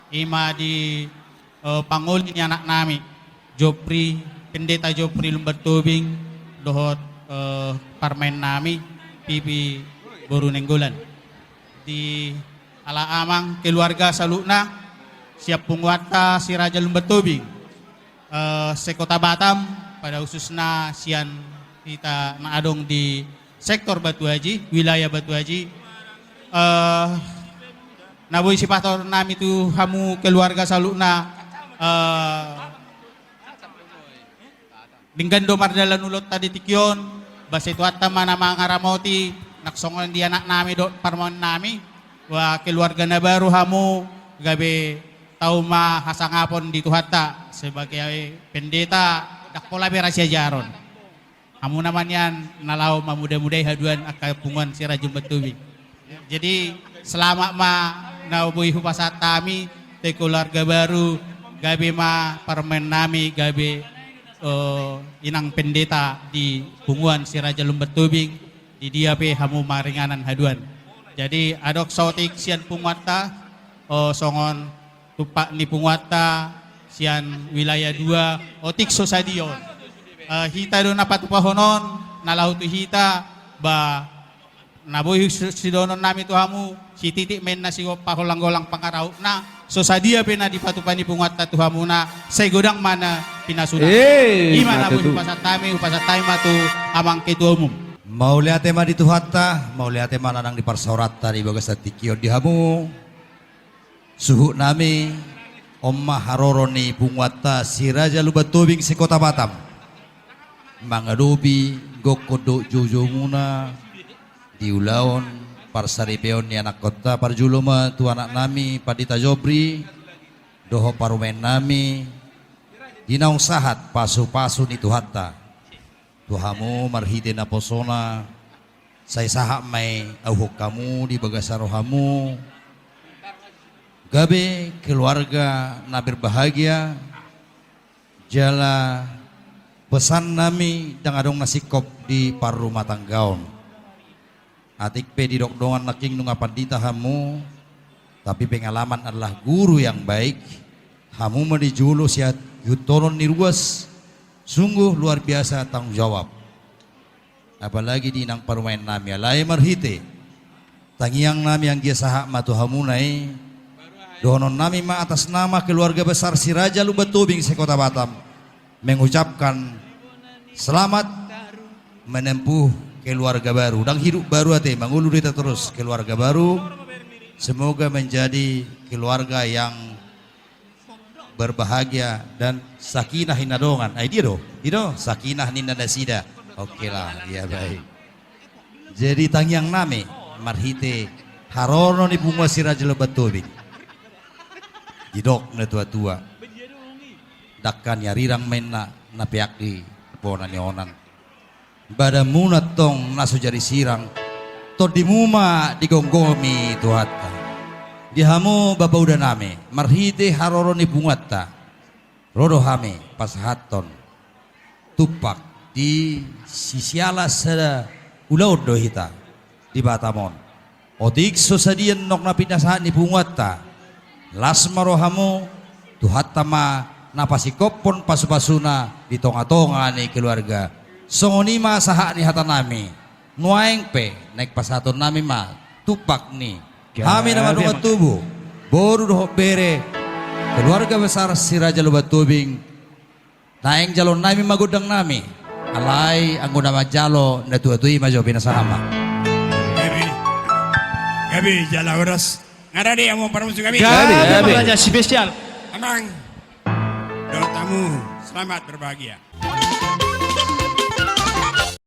ima di pangulin ni anak nami Jopri, pendeta Jopri Lumbat Tubing, dohot parmen nami pipi Boru Nenggolan. Di ala amang keluarga salukna siap pungwata si Raja Lumbat Tubing sekota Batam pada khususnya sian kita naadong di sektor Batu Haji, wilayah Batu Haji. Naboy si pastor nami tu hamu keluarga salukna Dinggando mardalan ulot tadi tikyon base tuata mana mangaramoti naksongon dia anak nami do parmon nami wa keluarga na baru hamu gabe tau ma hasangapon di tuhata sebagai pendeta dakpola berasia jaron. Hamu naman yan nalau mamuda-mudai haduan akapungan si Raja Lumbat Tubing. Jadi selama ma naubuhi hupasat kami te keluarga baru gabe ma parmen nami gabe inang pendeta di punguan si Raja Lumbat Tubing di dia pe hamu maringanan haduan. Jadi adok sotik sian punguata songon tupak ni punguata sian wilayah 2 otik sosadion. Hita do napat upahonon nalau tu hita ba naboy sidonon nami tu hamu si titik men na si paholang-golang pangarau na sosadia pe na dipatupani punguata tu hamu na segodang mana pinasudah. Gimana bu upasat kami matu amang ketua umum. Mau lihat tema di tuhata, mau lihat tema nanang di parsaurata di bagas tikio di hamu. Suhu nami Omma Haroroni Pungwata si Raja Lumbat Tubing si Kota Batam. Mangadobi gokodo jojo muna di ulaon parsaripeon ni anak kota parjuluma tu anak nami Padita Jopri doho parumen nami dinaung sahat pasu-pasu ni tuhata. Tuhamu marhite na posona say sahak may auhok kamu di bagasarohamu gabe keluarga na berbahagia jala pesan nami dangadong nasikop di parrumah tanggaon atik pe di dokdongan naking nunga pandita hamu tapi pengalaman adalah guru yang baik hamu menijulu siat yutonon niruas sungguh luar biasa tanggung jawab. Apalagi di nang parumain nami alai marhite. Tangiang nami yang dia sahak matu hamunai. Donon nami ma atas nama keluarga besar si Raja Lumbat Tubing se Kota Batam mengucapkan selamat menempuh keluarga baru dan hidup baru ate mangulu kita terus keluarga baru. Semoga menjadi keluarga yang berbahagia dan sakinah hinadongan. Ay dia do sakinah ninadasida. Oke lah, ya baik. Jadi tangyang nami marhite harono ni bunga si Raja Lumbat Tubing. Didok na tua-tua. Dakkan yarirang menna na piak di pona ni onan. Bada munat tong nasu jari sirang. To di muma digonggomi tuhata. Dihamu bapa udah name marhite haroro ni bungata rodo hame pasahaton tupak di sisiala sada ulaud do hita di Batamon otik sosadian nok na pinasahan ni bungata lasmarohamu tuhata ma napasikopon pasu-pasuna di tonga-tonga ni keluarga songonima saha ni hata nami nuaeng pe naik pasahaton nami ma tupak ni kami nama Lumbat Tubuh boru doh bere keluarga besar si Raja Lumbat Tubing naeng jalon nami magudang nami alai anggo nama jalo na tua-tui majo pinasama Gabi jala oras ngarani yang mau paramusu kami Gabi raja spesial amang do tamu selamat berbahagia.